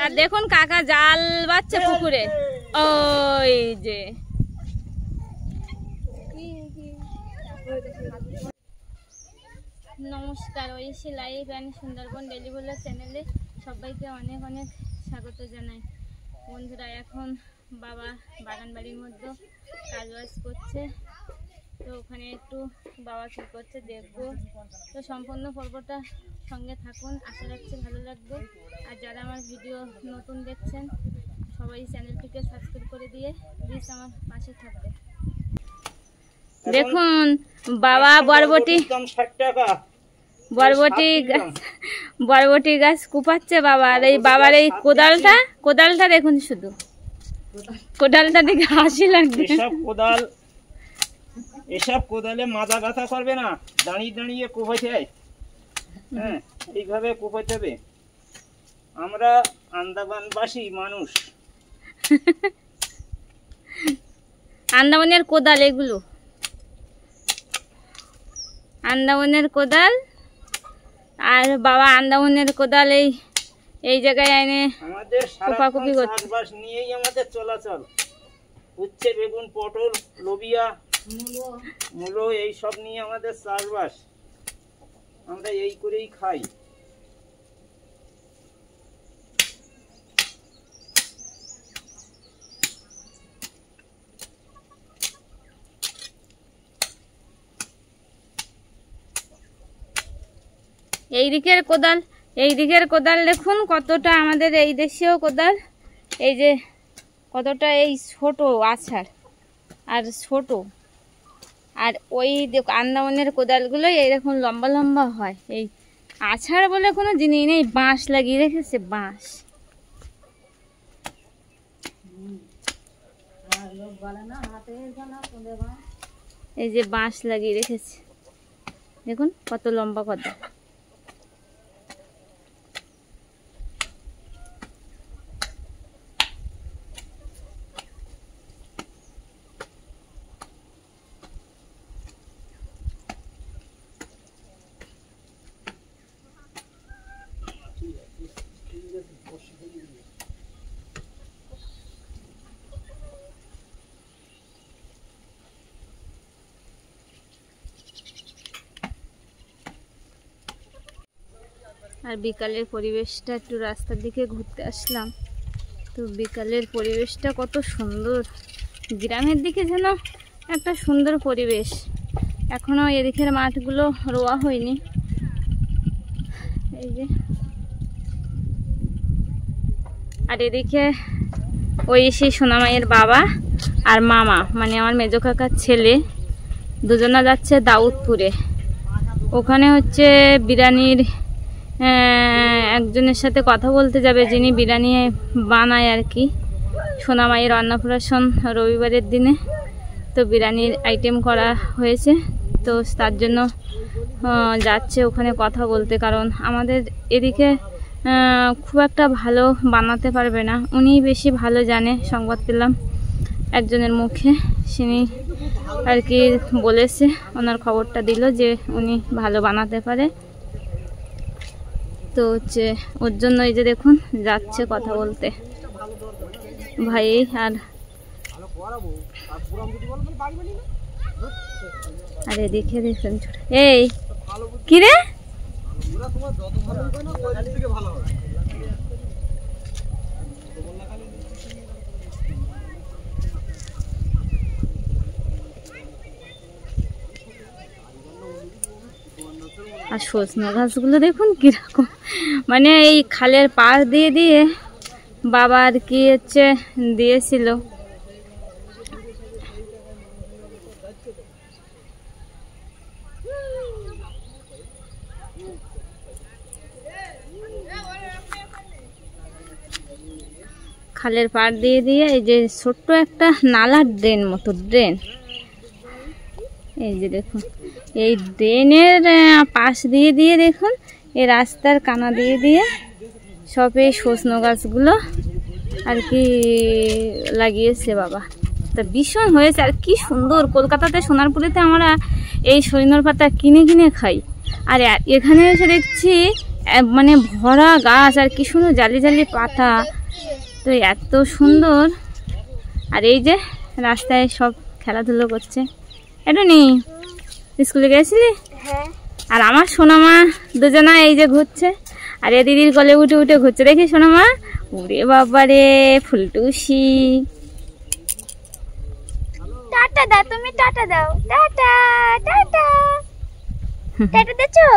আর দেখুন কাকা জাল বাচ্ছে পুকুরে। ওই যে নমস্কার, Oishi live and Sundarban daily blog চ্যানেলে সবাইকে অনেক অনেক স্বাগত জানাই। বন্ধুরা, এখন বাবা বাগান বাড়ির মধ্যে কাজবাজ করছে, তো ওখানে একটু বাবা কী করছে দেখবো। তো সম্পূর্ণ পর্বটা সঙ্গে থাকুন, আশা রাখছি ভালো লাগবে। আর যারা আমার ভিডিও নতুন দেখছেন সবাই চ্যানেলটিকে সাবস্ক্রাইব করে দিয়ে প্লিজ আমার পাশে থাকবে। দেখুন বাবা বরবটি গাছ কুপাচ্ছে বাবা। আর এই বাবার এই কোদালটা দেখুন, শুধু কোদালটা দেখে হাসি লাগবে। এসব কোদালে মাজা ব্যথা করবে না, দাঁড়িয়ে দাঁড়িয়ে কুপাইতে হয়। হ্যাঁ, এইভাবে কুপাইতে হবে। আমরা আন্দামানবাসী মানুষ। আন্দামানের কোদাল, এগুলো আন্দামানের কোদাল। আর বাবা আন্দামানের কোদাল এই জায়গায় এনে আমাদের কুপাকুপি করছে। চাষবাস নিয়েই আমাদের চলাচল। উচ্ছে, বেগুন, পটল, লোবিয়া, মূলো এই সব নিয়ে আমাদের চাষবাস। আমরা এই করেই খাই। এই দিকের কোদাল দেখুন কতটা, আমাদের এই দেশীয় কোদাল। এই যে কতটা এই ছোট আছাড় আর ছোট। আর ওই আন্দামানের কোদালগুলো এইরকম লম্বা লম্বা হয়। এই আছাড় বলে কোনো জিনিস নেই, বাঁশ লাগিয়ে রেখেছে, বাঁশ। এই যে বাঁশ লাগিয়ে রেখেছে, দেখুন কত লম্বা কোদাল। আর বিকালের পরিবেশটা, একটু রাস্তার দিকে ঘুরতে আসলাম। তো বিকালের পরিবেশটা কত সুন্দর, গ্রামের দিকে যেন একটা সুন্দর পরিবেশ। এখনো এদিকের মাঠগুলো রোয়া হয়নি। এই যে, আর এদিকে ওই সেই সোনামাইয়ের বাবা আর মামা, মানে আমার মেজো কাকার ছেলে, দুজনা যাচ্ছে দাউদপুরে। ওখানে হচ্ছে বিরিয়ানির একজনের সাথে কথা বলতে যাবে, যিনি বিরিয়ানি বানায় আর কি। সোনামাইয়ের অন্নপ্রাশন রবিবারের দিনে, তো বিরিয়ানির আইটেম করা হয়েছে, তো তার জন্য যাচ্ছে ওখানে কথা বলতে। কারণ আমাদের এদিকে খুব একটা ভালো বানাতে পারবে না, উনি বেশি ভালো জানে। সংবাদ পেলাম একজনের মুখে, তিনি আর কি বলেছে, ওনার খবরটা দিল যে উনি ভালো বানাতে পারে। তো হচ্ছে ওর জন্য এই যে দেখুন যাচ্ছে কথা বলতে ভাই। আর এদিকে দেখুন, এই কি রে, আর সজনা গাছগুলো দেখুন কিরকম, মানে এই খালের পাড় দিয়ে দিয়ে বাবা আর কি হচ্ছে দিয়েছিল। খালের পাড় দিয়ে দিয়ে এই যে ছোট্ট একটা নালার ড্রেন মতো ড্রেন, এই যে দেখুন এই ড্রেনের পাশ দিয়ে দিয়ে দেখুন এই রাস্তার কানা দিয়ে দিয়ে সব এই সজনা গাছগুলো আর কি লাগিয়েছে বাবা। তা ভীষণ হয়েছে, আর কি সুন্দর। কলকাতাতে সোনারপুরেতে আমরা এই সজনার পাতা কিনে কিনে খাই, আর এখানে এসে দেখছি মানে ভরা গাছ, আর কি সুন্দর জালি জালি পাতা, তো এত সুন্দর। আর এই যে রাস্তায় সব খেলাধুলো করছে। এটা নি স্কুলে গেছিলি? আর আমার সোনামা দুজনা এই যে ঘুরছে, আর এ দিদির কোলে উঠে উঠে ঘুরছে, দেখি সোনামা। উরে বাবা রে ফুলটুসি, টাটা দাও, তুমি টাটা দাও, টাটা টাটা টাটা দেছো।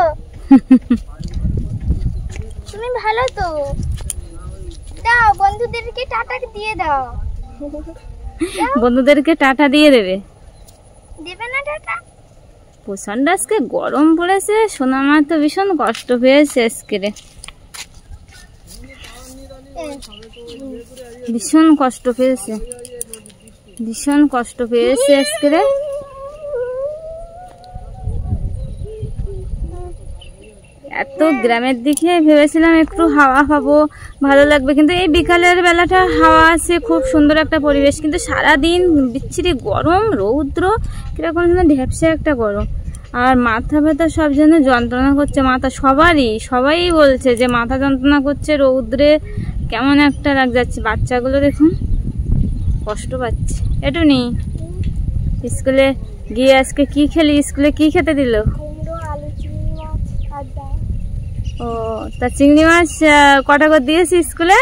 তুমি ভালো তো, দাও বন্ধুদেরকে টাটা দিয়ে দাও। বন্ধুদেরকে টাটা দিয়ে দেবে? দেবে না টাটা? প্রচন্ড আজকে গরম পড়েছে, সোনামা তো ভীষণ কষ্ট পেয়েছে আজকে, ভীষণ কষ্ট পেয়েছে, ভীষণ কষ্ট পেয়েছে আজকে। এত গ্রামের দিকে ভেবেছিলাম একটু হাওয়া পাবো, ভালো লাগবে, কিন্তু এই বিকালের বেলাটা হাওয়া আছে, খুব সুন্দর একটা পরিবেশ, কিন্তু সারাদিন বিচ্ছিরি গরম, রৌদ্র, কিরকম যেন ঢেপসে একটা গরম। আর মাথা ব্যথা সব যেন যন্ত্রণা করছে, মাথা সবাই বলছে যে মাথা যন্ত্রণা করছে, রৌদ্রে কেমন একটা লাগ যাচ্ছে। বাচ্চাগুলো দেখুন কষ্ট পাচ্ছে। একটু নি স্কুলে গিয়ে আজকে কি খেলি? স্কুলে কি খেতে দিল? ও, তা চিংড়ি মাছ কটা করে দিয়েছি স্কুলে?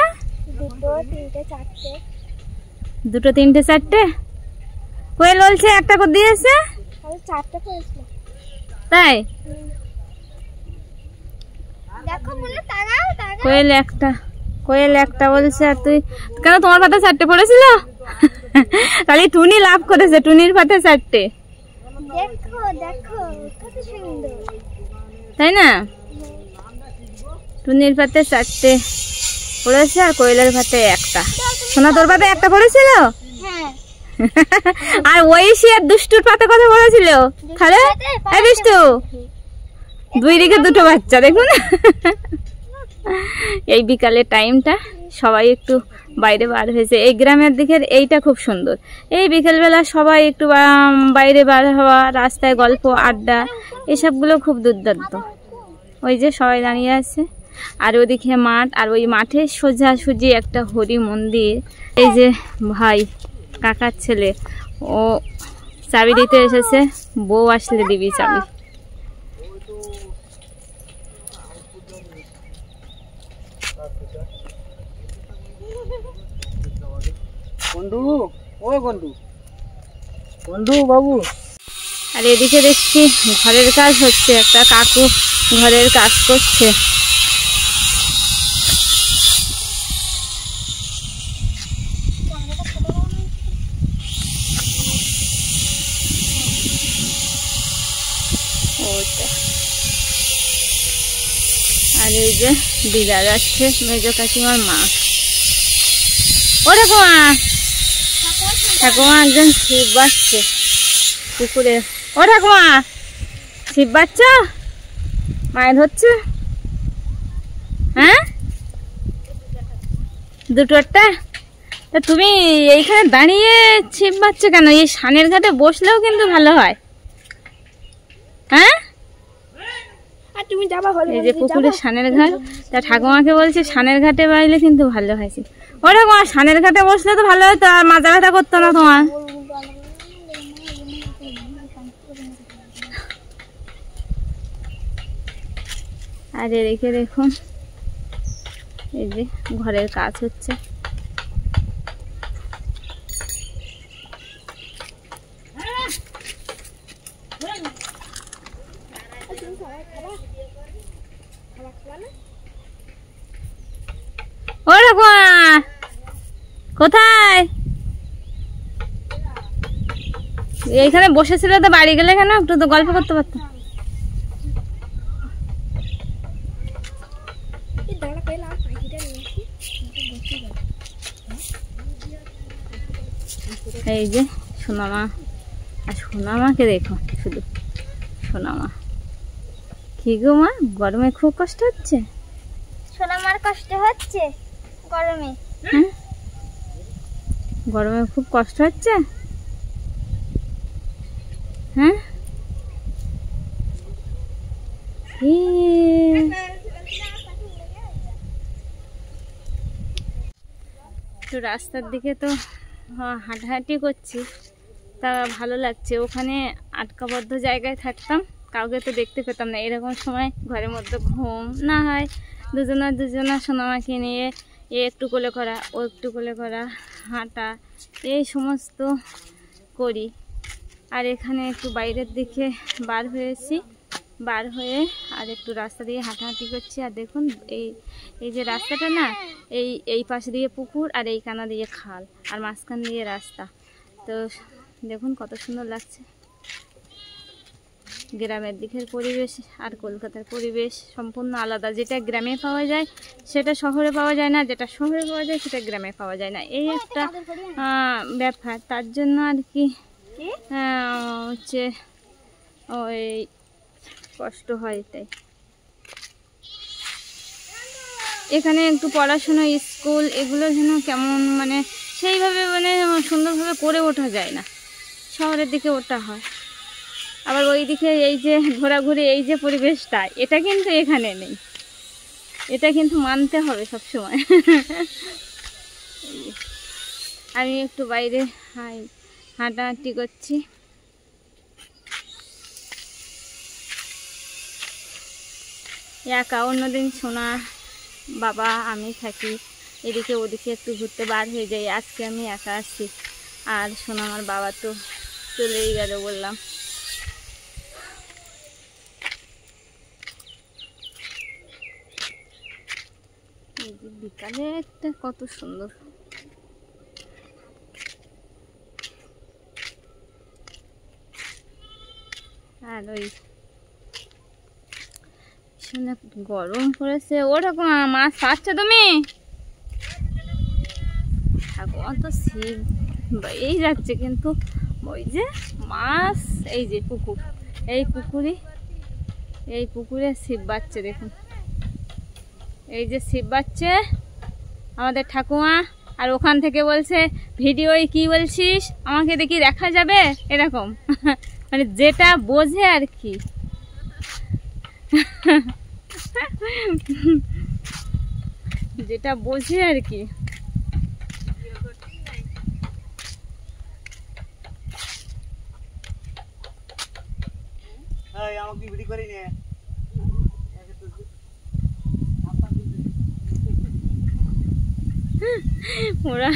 দুটো তিনটে চারটে। কোয়েল বলছে একটা করে দিয়েছে। তাই? কোয়েল একটা বলছে, আর তুই কেন? তোমার পাতে চারটে পড়েছিল? তাহলে টুনি লাভ করেছে, টুনির পাতে চারটে, তাই না? টুনির পাতে চারটে পড়েছে আর কোয়েলের পাতে একটা। সোনা তোর পাতে একটা পড়েছিল? আর ওই সে দুষ্টুর পাতে কথা বলেছিল তাহলে? এই দুষ্টু, দুই দিকে দুটো বাচ্চা দেখুন। এই বিকালের টাইমটা সবাই একটু বাইরে বার হয়েছে। এই গ্রামের দিকের এইটা খুব সুন্দর। এই বিকেলবেলা সবাই একটু বাইরে বার হওয়া, রাস্তায় গল্প আড্ডা, এসবগুলো খুব দুর্দান্ত। ওই যে সবাই দাঁড়িয়ে আছে, আর ওদিকে মাঠ, আর ওই মাঠে সোজাসুজি একটা হরি মন্দির। এই যে ভাই কাকার ছেলে, ও চাবি দিতে এসেছে, বউ আসলে দিবি চাবি। বাবু, আর এদিকে দেখছি ঘরের কাজ হচ্ছে, একটা কাকু ঘরের কাজ করছে। আর এই যে দিদা যাচ্ছে, মেজ কাকিমার মা। ও ঠাকুমা, ঠাকুমা একজন ছিপ বাচ্ছে পুকুরে। ও ঠাকুমা, ছিপ বাচ্চ? মায়ের হচ্ছে? হ্যাঁ, দুটোটা? তা তুমি এইখানে দাঁড়িয়ে ছিপ বাচ্চ কেন? এই সানের ঘাটে বসলেও কিন্তু ভালো হয়। হ্যাঁ, এই যে পুকুরের সানের ঘাট, তা ঠাকুমাকে বলছে সানের ঘাটে বাইলে কিন্তু ভালো হয়েছে। ও ঠাকুমা, সানের ঘাটে বসলে তো ভালো হতো, আর মাথা ব্যথা করতো না তোমার। আর এদিকে দেখুন এই যে ঘরের কাজ হচ্ছে। ও ঠাকুমা, কোথায়? এইখানে বসেছিল তো, বাড়ি গেলে কেন? একটু তো গল্প করতে পারতাম। এই যে সোনামা, আর সোনামাকে দেখো শুধু, সোনামা। কি গো মা, গরমে খুব কষ্ট হচ্ছে? সোনামার কষ্ট হচ্ছে গরমে? হ্যাঁ, গরমে খুব কষ্ট হচ্ছে। হ্যাঁ, একটু রাস্তার দিকে তো হাঁটাহাঁটি করছি, তা ভালো লাগছে। ওখানে আটকাবদ্ধ জায়গায় থাকতাম, কাউকে তো দেখতে পেতাম না। এরকম সময় ঘরের মধ্যে ঘুম না হয়, দুজনা সোনামাকে নিয়ে এ একটু কোলে করা, ও একটু কোলে করা, হাঁটা, এই সমস্ত করি। আর এখানে একটু বাইরের দিকে বার হয়েছি, বার হয়ে আর একটু রাস্তা দিয়ে হাঁটাহাঁটি করছি। আর দেখুন এই যে রাস্তাটা না, এই পাশে দিয়ে পুকুর আর এই কানা দিয়ে খাল আর মাঝখান দিয়ে রাস্তা। তো দেখুন কত সুন্দর লাগছে। গ্রামের দিকের পরিবেশ আর কলকাতার পরিবেশ সম্পূর্ণ আলাদা। যেটা গ্রামে পাওয়া যায় সেটা শহরে পাওয়া যায় না, যেটা শহরে পাওয়া যায় সেটা গ্রামে পাওয়া যায় না। এই একটা ব্যাপার। তার জন্য আর কি হচ্ছে ওই কষ্ট হয়। তাই এখানে একটু পড়াশোনা, স্কুল, এগুলো যেন কেমন মানে সেইভাবে মানে সুন্দরভাবে করে ওঠা যায় না, শহরের দিকে ওঠা হয়। আবার ওই দিকে এই যে ঘোরাঘুরি, এই যে পরিবেশটা, এটা কিন্তু এখানে নেই। এটা কিন্তু মানতে হবে সব সময়। আমি একটু বাইরে হাঁটাহাঁটি করছি। একা, অন্যদিন সোনা, বাবা, আমি থাকি এদিকে ওদিকে একটু ঘুরতে বার হয়ে যাই। আজকে আমি একা আসছি। আর সোনা আমার বাবা তো চলেই গেল বললাম। বিকালে একটা কত সুন্দর। আর ওই গরম পড়েছে। ওরকম মাছ পাচ্ছ তুমি? অত ছিপ এই যাচ্ছে, কিন্তু ওই যে মাছ, এই যে পুকুর, এই পুকুরে ছিপ বাচ্ছে। দেখুন এই যে ছিপ বাচ্ছে আমাদের ঠাকুমা। আর ওখান থেকে বলছে ভিডিওয় কি বলছিস, আমাকে দেখি দেখা যাবে, এরকম। মানে যেটা বোঝে আর কি। যেটা বোঝে আর কি। ওরা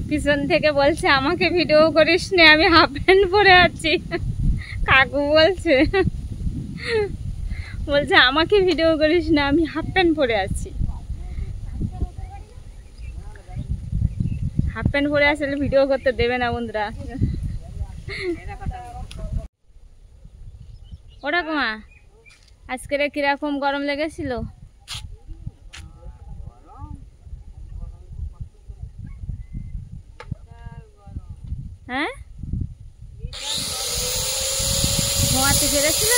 পিছন থেকে বলছে আমাকে ভিডিও করিস নে, আমি হাফ প্যান্ট পরে আছি। কাকু বলছে আমাকে ভিডিও করিস না, আমি হাফ প্যান্ট পরে আছি। হাফ প্যান্ট পরে আসলে ভিডিও করতে দেবে না বন্ধুরা। ওটা কুমা আজকে কিরকম গরম লেগেছিল? হ্যাঁ, ঘুমাতে পেরেছিল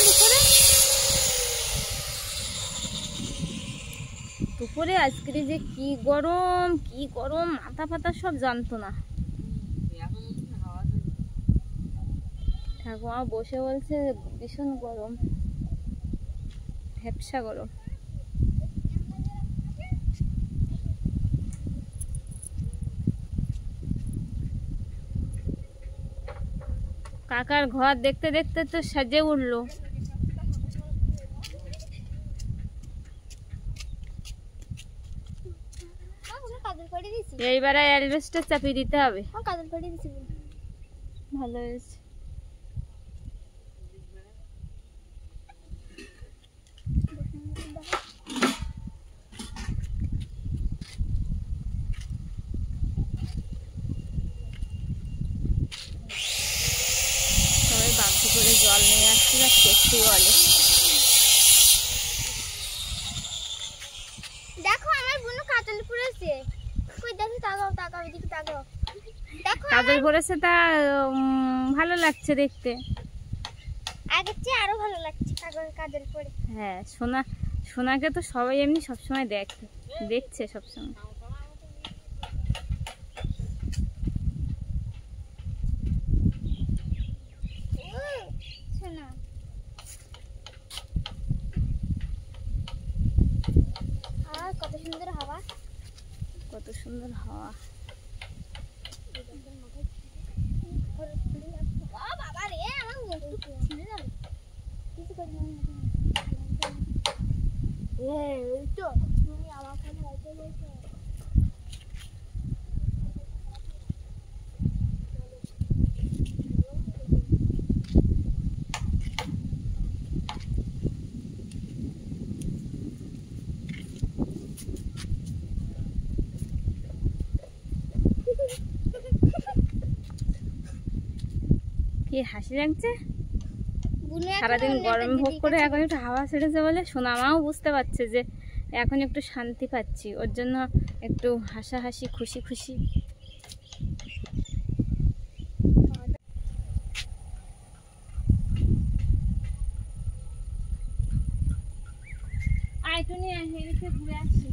দুপুরে আজকে যে কি গরম, মাথা ফাতা সব জানতো না। ঠাকুমা বসে বলছে ভীষণ গরম, ভ্যাপসা গরম। কাকার ঘর দেখতে দেখতে তো সাজে উঠলো। এইবারে অ্যালবেস্টার চাপিয়ে দিতে হবে। ভালো হয়েছে। সবাই বালতি করে জল নিয়ে আসছে, টেস্টি বলে। দেখো আমার বোন কাজল পড়েছে। কই দেখি, তাকাও এদিকে তাকাও। দেখো কাজল পড়েছে, তা ভালো লাগছে দেখতে। আগের চেয়ে আরো ভালো লাগছে কাজল পরে। হ্যাঁ, সোনাকে তো সবাই এমনি সবসময় দেখছে সবসময়। সোনা আর কত সুন্দর হাওয়া, কত সুন্দর হাওয়া। কি হাসি লাগছে, সারাদিন গরম ভোগ করে এখন একটু হাওয়া ছেড়েছে বলে সোনামাও বুঝতে পারছে যে এখন একটু শান্তি পাচ্ছি, ওর জন্য একটু হাসাহাসি খুশি খুশি। আইটু নিয়ে হেরিতে ঘুরে আসি।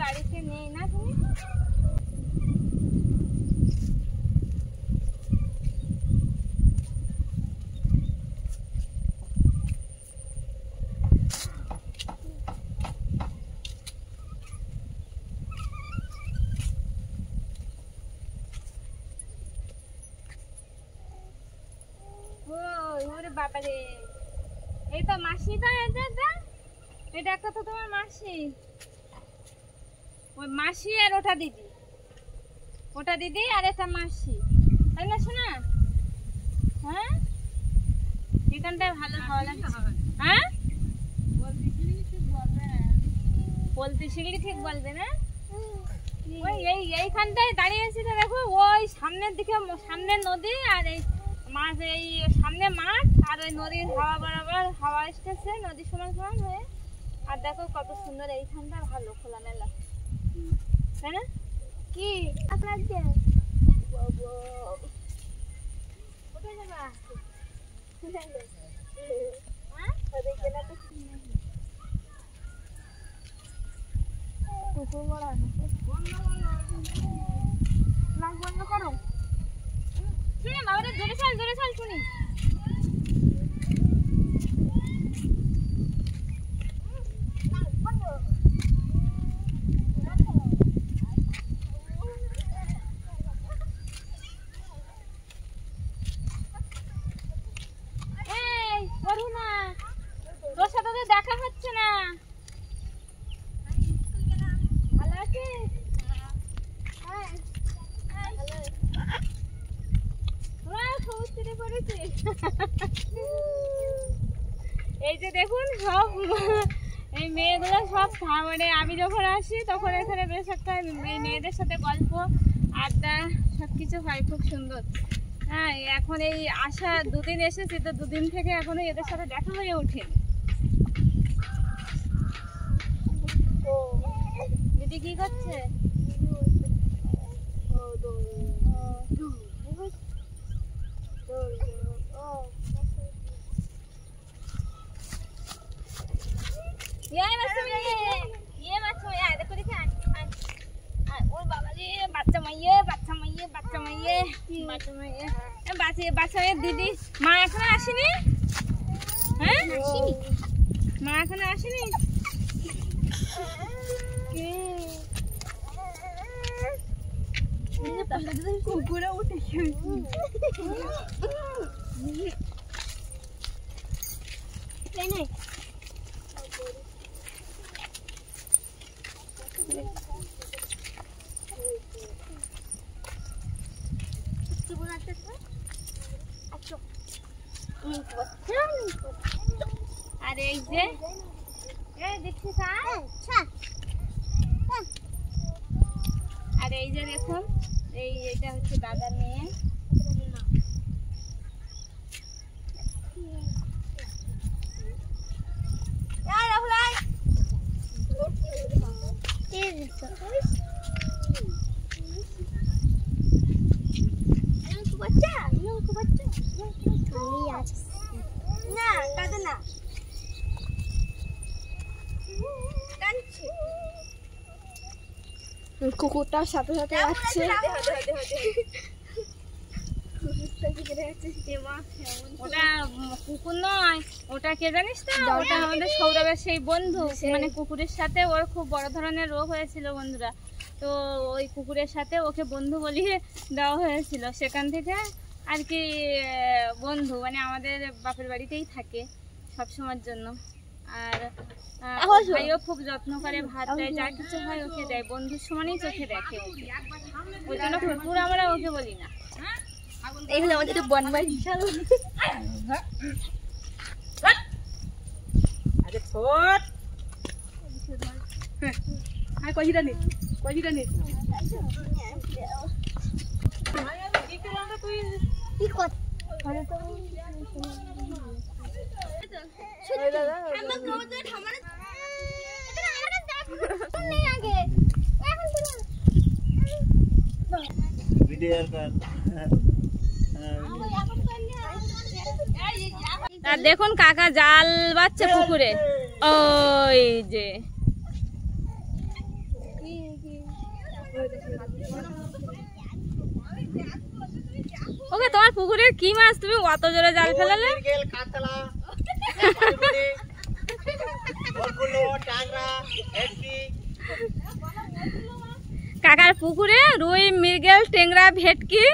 বাড়িতে নেই না তুমি? ওরে বাবা রে, এই তো মাসি, তো এটা একটা তো তোমার মাসি, ওই মাসি আর ওটা দিদি, ওটা দিদি আর এটা মাসি, তাই না শোনা? হ্যাঁ, এখানটায় ভালো খাওয়া লাগছে। হ্যাঁ, বলতে শিখলি ঠিক বলবে না? ওই এইখানটায় দাঁড়িয়েছি তো দেখো, ওই সামনের দিকে, সামনের নদী আর এই মাছ, এই সামনে মাঠ আর ওই নদীর হাওয়া বরাবর হাওয়া আসতেছে, নদী সমান সমান হয়ে। আর দেখো কত সুন্দর এইখানটা, ভালো খোলামেলা, তাই না? কি আপনার বন্ধ করো, শুনে বাবাটা জোরে চাল শুনি। তোর সাথে তো দেখা হচ্ছে না। ভালো আছিস? এই যে দেখুন সব এই মেয়েগুলো সব, মানে আমি যখন আসি তখন এখানে বেশ একটা এই মেয়েদের সাথে গল্প আড্ডা সবকিছু হয়, খুব সুন্দর। হ্যাঁ, এখন এই আসা দুদিন এসেছি তো, দুদিন থেকে এখনো এদের সাথে দেখা হয়ে ওঠেনি। দিদি কি করছে? দিদি মা এখনো আসেনি? হ্যাঁ, মা এখনো আসেনি। কুকুরে উঠে আর এই যে দেখছিস, আর এই যে দেখুন, এইটা হচ্ছে দাদার মেয়ে। না কাঁদে না, কাঁদছে। কুকুরটার সাথে সাথে যাচ্ছে। ওটা কুকুর নয়, ওটা কে জানিস তো, ওটা আমাদের সৌরভের সেই বন্ধু। মানে কুকুরের সাথে ওর খুব বড় ধরনের রোগ হয়েছিল বন্ধুরা, তো ওই কুকুরের সাথে ওকে বন্ধু বলিয়ে দেওয়া হয়েছিল। সেখান থেকে আর কি বন্ধু, মানে আমাদের বাপের বাড়িতেই থাকে সব সময়ের জন্য। আর ভাইও খুব যত্ন করে, ভাত দেয়, যা কিছু হয় ওকে দেয়, বন্ধুর সমানই চোখে দেখে ওকে। ওই জন্য কুকুর আমরা ওকে বলি না। এইগুলো আমাদের বনবাই বিশাল। আরে ছোট আয় কজিটা নে, কজিটা নে। কি কর আর দেখুন কাকা জাল বাচ্ছে পুকুরে, ওই যে ওকে তোমার পুকুরের কি মাছ, তুমি অত জোরে জাল ফেলালে? কাকার পুকুরে রুই, মৃগেল, টেংরা, ভেটকি,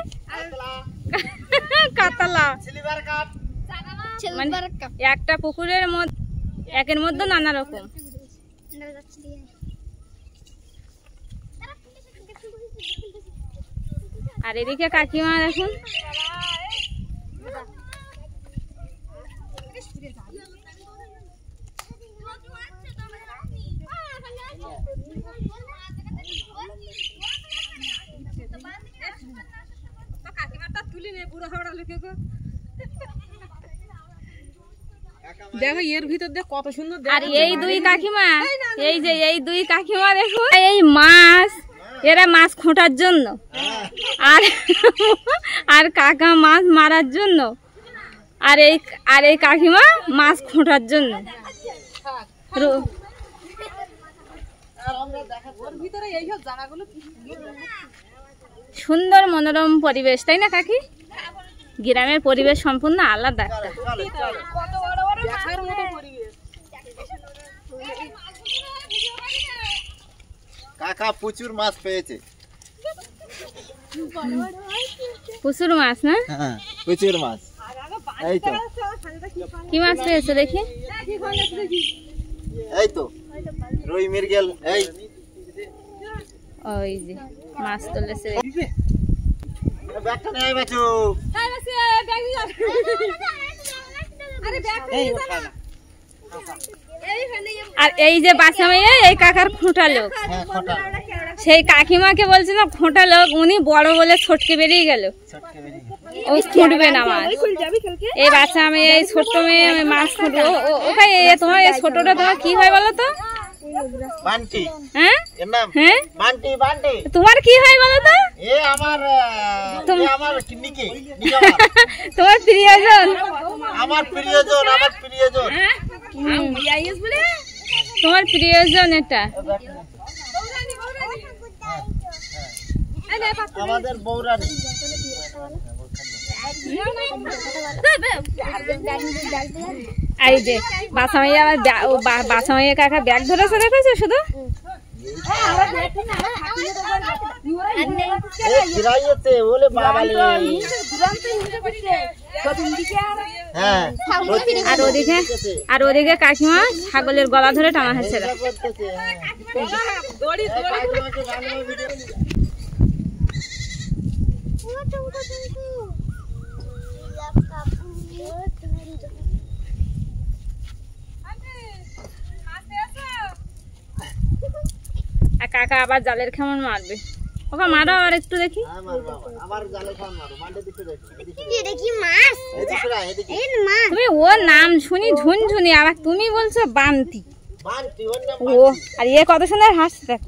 কাতলা, মানে একটা পুকুরের মধ্যে একের মধ্যে নানা রকম। আর এদিকে কাকিমা দেখুন, দেখো এর ভিতর দিয়ে কত সুন্দর। আর এই দুই কাকিমা, এই দুই কাকিমা দেখো, এই মাছ, এরা মাছ খোঁটার জন্য, আর কাকা মাছ মারার জন্য, আর এই কাকিমা মাছ খোঁটার জন্য। সুন্দর মনোরম পরিবেশ, তাই না কাকি? গ্রামের পরিবেশ সম্পূর্ণ আলাদা। কাকা প্রচুর মাছ পেয়েছে। প্রচুর মাছ না? হ্যাঁ প্রচুর মাছ। এই তো কি মাছ পেয়েছে দেখি? এই তো রুই, মৃগেল। এই ওই যে মাছ তুলেছে। ব্যাগটা নিয়ে বাঁচু। আর এই যে বাচ্চা মেয়ে, এই কাকার খোঁটা লোক, সেই কাকিমাকে বলছে না খোঁটা লোক, উনি বড় বলে ছটকে বেরিয়ে গেল, ও খুঁটবে না মাছ। এই বাচ্চা মেয়ে, এই ছোট্ট মেয়ে মাছ খুঁটবে। ওকে তোমার এই ছোটটা তোমার কি হয় বলো তো? বান্টি। হ্যাঁ এর নাম হ্যাঁ বান্টি। বান্টি তোমার কি হয় বলো তো? এ আমার আমার নিকে তোমার প্রিয়জন। আমার প্রিয়জন, আমার প্রিয়জন। তোমার প্রিয়জন এটা। আমাদের বৌরানি। এই যে বাসা মাইয়া, বাসা মাইয়া কাকা ব্যাগ ধরেছে দেখেছো শুধু? আর ওদিকে কাকিমা ছাগলের গলা ধরে টানা হচ্ছে। আর কাকা আবার জালের কেমন মারবে, ওকে মারো আর একটু দেখি। তুমি ওর নাম শুনি ঝুনঝুনি, আর তুমি বলছো বান্তি। ও আর ইয়ে কত সুন্দর হাসছে দেখো।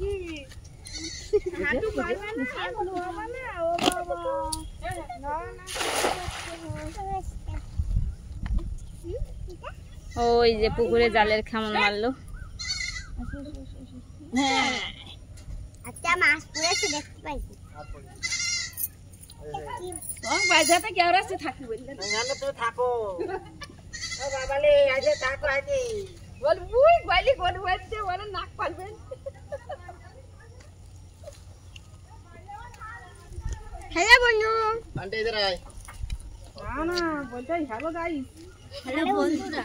ওই যে পুকুরে জালের কেমন মারলো। আচ্ছা মাছ পড়েছে দেখতে পাইছি। বাইজাতে কেউ রাস্তে থাকি বললেন জানো তুমি থাকো ও বাবালে আজে থাকো আজে বল বুই বাইলি কোন বলছে ওরা নাক পালবেন। হ্যালো বন্ধু। আন্টি इधर आए না না বলতে হ্যালো গাইস। হ্যালো বন্ধুরা।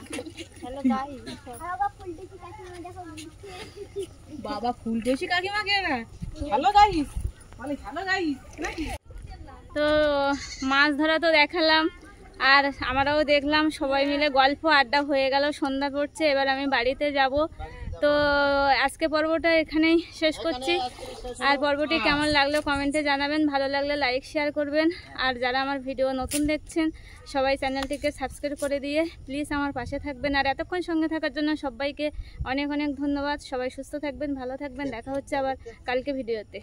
Hello guys. বাবা ফুলটুকি কাকিমা দেখো। বাবা ফুলটুকি কাকিমা কে না হ্যালো গাইস বলে হ্যালো গাইস নাকি। তো মাছ ধরা তো দেখালাম, আর আমরাও দেখলাম, সবাই মিলে গল্প আড্ডা হয়ে গেল। সন্ধ্যা পড়ছে, এবার আমি বাড়িতে যাব। তো আজকে পর্বটা এখানেই শেষ করছি। আর পর্বটি কেমন লাগলো কমেন্টে জানাবেন, ভালো লাগলে লাইক শেয়ার করবেন। আর যারা আমার ভিডিও নতুন দেখছেন সবাই চ্যানেলটিকে সাবস্ক্রাইব করে দিয়ে প্লিজ আমার পাশে থাকবেন। আর এতক্ষণ সঙ্গে থাকার জন্য সবাইকে অনেক অনেক ধন্যবাদ। সবাই সুস্থ থাকবেন, ভালো থাকবেন। দেখা হচ্ছে আবার কালকে ভিডিওতে।